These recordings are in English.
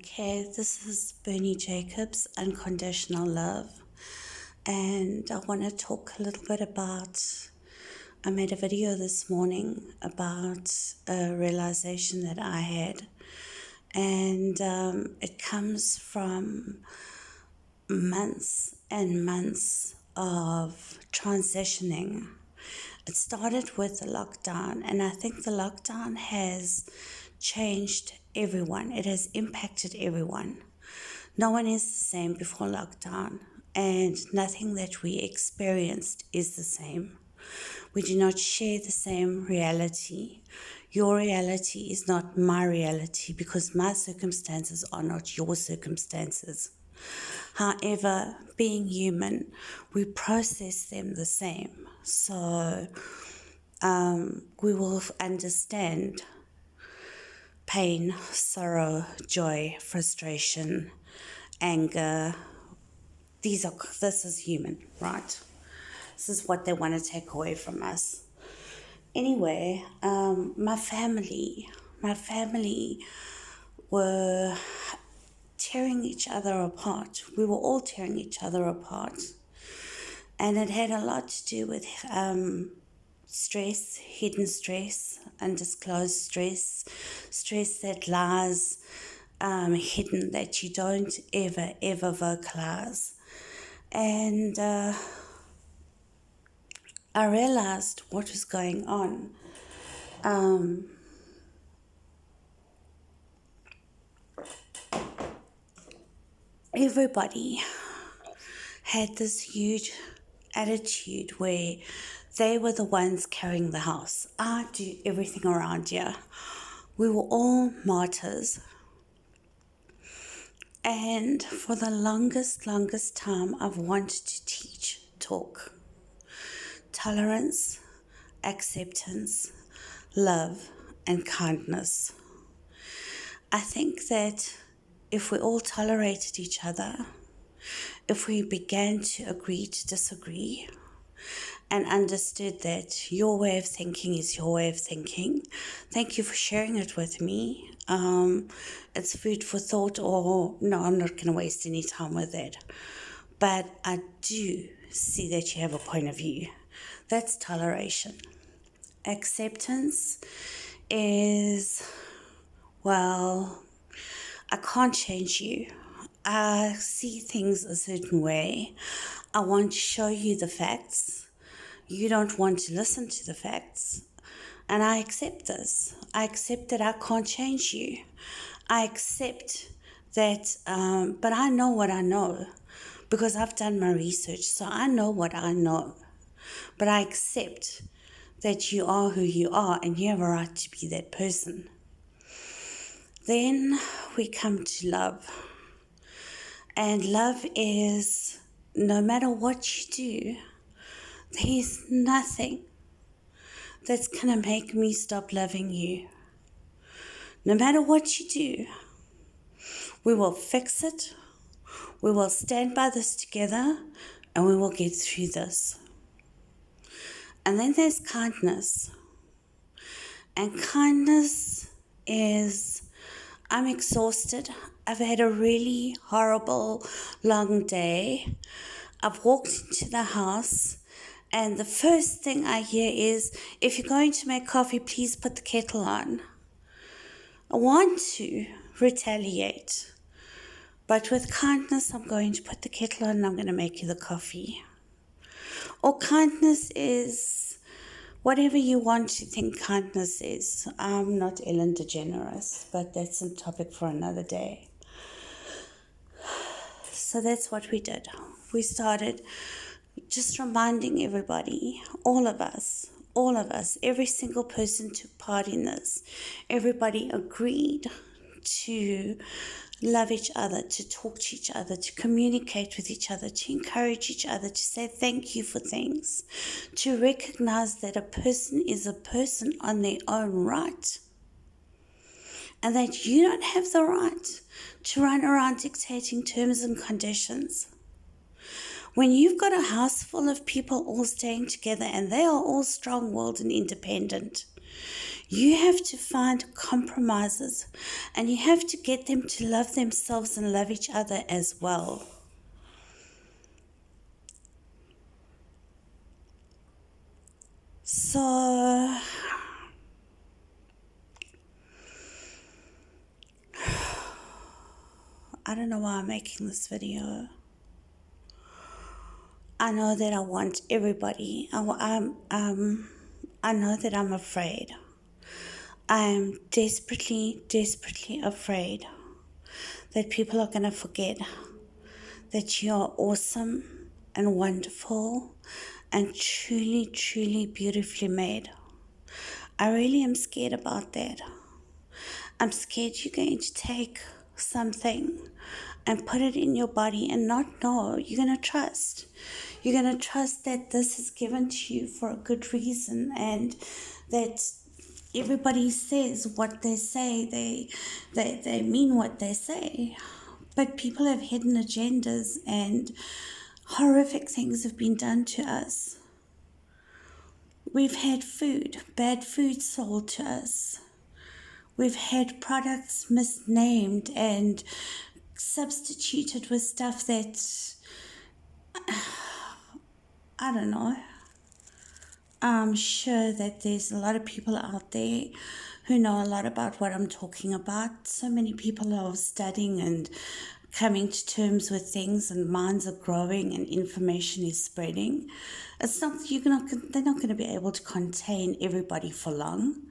Okay, this is Bernie Jacobs, Unconditional Love, and I want to talk a little bit about. I made a video this morning about a realization that I had, and it comes from months and months of transitioning. It started with the lockdown, and I think the lockdown has changed everyone. It has impacted everyone. No one is the same before lockdown, and nothing that we experienced is the same. We do not share the same reality. Your reality is not my reality because my circumstances are not your circumstances. However, being human, we process them the same. So we will understand pain, sorrow, joy, frustration, anger. This is human, right? This is what they want to take away from us. Anyway, my family were tearing each other apart. We were all tearing each other apart. And it had a lot to do with stress, hidden stress, undisclosed stress, stress that lies hidden that you don't ever vocalize. And I realized what was going on. Everybody had this huge attitude where they were the ones carrying the house. I do everything around here. We were all martyrs. And for the longest time, I've wanted to teach, talk, tolerance, acceptance, love, and kindness. I think that if we all tolerated each other, if we began to agree to disagree, and understood that your way of thinking is your way of thinking. Thank you for sharing it with me. It's food for thought, or no, I'm not going to waste any time with it. But I do see that you have a point of view. That's toleration. Acceptance is, well, I can't change you. I see things a certain way. I want to show you the facts. You don't want to listen to the facts. And I accept this. I accept that I can't change you. I accept that, but I know what I know because I've done my research. So I know what I know. But I accept that you are who you are and you have a right to be that person. Then we come to love. And love is, no matter what you do, there's nothing that's going to make me stop loving you. No matter what you do, we will fix it. We will stand by this together and we will get through this. And then there's kindness. And kindness is, I'm exhausted. I've had a really horrible, long day. I've walked into the house and the first thing I hear is, if you're going to make coffee, please put the kettle on. I want to retaliate. But with kindness, I'm going to put the kettle on and I'm going to make you the coffee. Or kindness is whatever you want to think kindness is. I'm not Ellen DeGeneres, but that's a topic for another day. So that's what we did. We started just reminding everybody, all of us, every single person took part in this. Everybody agreed to love each other, to talk to each other, to communicate with each other, to encourage each other, to say thank you for things, to recognize that a person is a person on their own right, and that you don't have the right to run around dictating terms and conditions. When you've got a house full of people all staying together and they are all strong-willed and independent, You have to find compromises, and you have to get them to love themselves and love each other as well. So, I don't know why I'm making this video. I know that I want everybody. I know that I'm afraid. I am desperately, desperately afraid that people are going to forget that you're awesome and wonderful and truly, truly beautifully made. I really am scared about that. I'm scared you're going to take something and put it in your body and not know. You're going to trust. You're going to trust that this is given to you for a good reason, and that everybody says what they say. They mean what they say. But people have hidden agendas, and horrific things have been done to us. We've had bad food sold to us. We've had products misnamed and substituted with stuff that, I don't know. I'm sure that there's a lot of people out there who know a lot about what I'm talking about. So many people are studying and coming to terms with things, and minds are growing and information is spreading. They're not going to be able to contain everybody for long.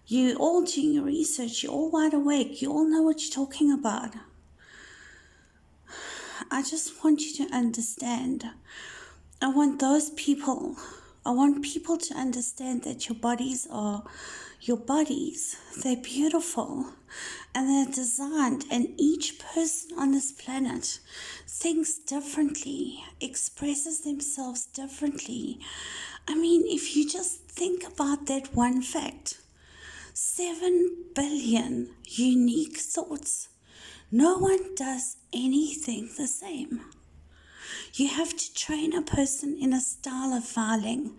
You all doing your research, you're all wide awake, you all know what you're talking about. I just want you to understand. I want people to understand that your bodies are your bodies. They're beautiful and they're designed, and each person on this planet thinks differently, expresses themselves differently. I mean, if you just think about that one fact, 7 billion unique thoughts. No one does anything the same. You have to train a person in a style of filing.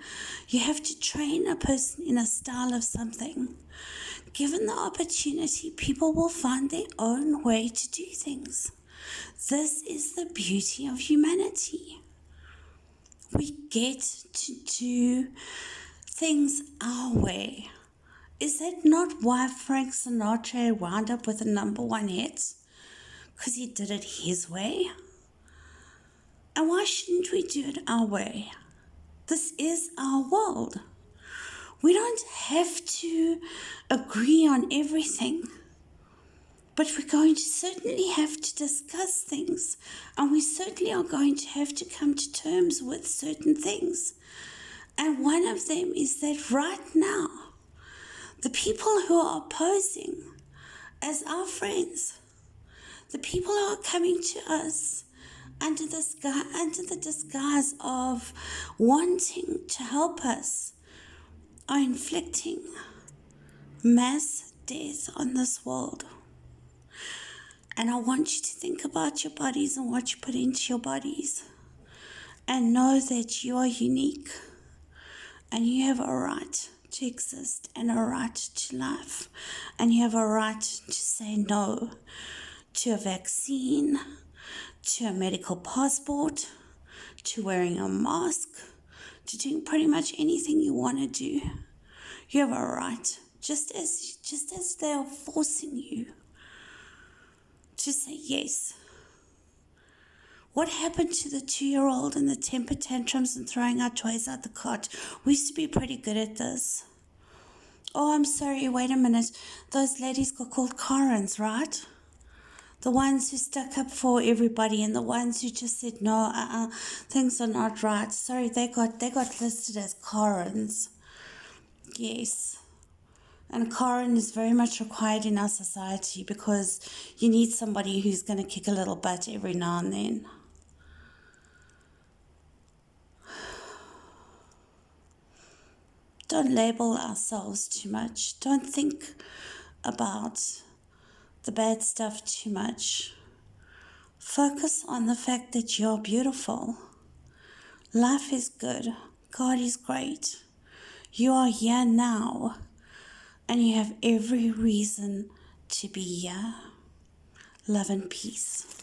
You have to train a person in a style of something. Given the opportunity, people will find their own way to do things. This is the beauty of humanity. We get to do things our way. Is that not why Frank Sinatra wound up with a #1 hit? Because he did it his way? And why shouldn't we do it our way? This is our world. We don't have to agree on everything, but we're going to certainly have to discuss things, and we certainly are going to have to come to terms with certain things. And one of them is that right now, the people who are opposing as our friends, the people who are coming to us under the disguise of wanting to help us, are inflicting mass death on this world. And I want you to think about your bodies and what you put into your bodies, and know that you are unique and you have a right to exist and a right to life, and you have a right to say no to a vaccine, to a medical passport, to wearing a mask, to doing pretty much anything you want to do. You have a right, just as they are forcing you to say yes. What happened to the 2-year-old and the temper tantrums and throwing our toys out the cot? We used to be pretty good at this. Oh, I'm sorry, wait a minute. Those ladies got called Karens, right? The ones who stuck up for everybody, and the ones who just said, no, things are not right. Sorry, they got listed as Karens. Yes. And Karen is very much required in our society, because you need somebody who's going to kick a little butt every now and then. Don't label ourselves too much. Don't think about the bad stuff too much. Focus on the fact that you're beautiful. Life is good. God is great. You are here now. and you have every reason to be here. Love and peace.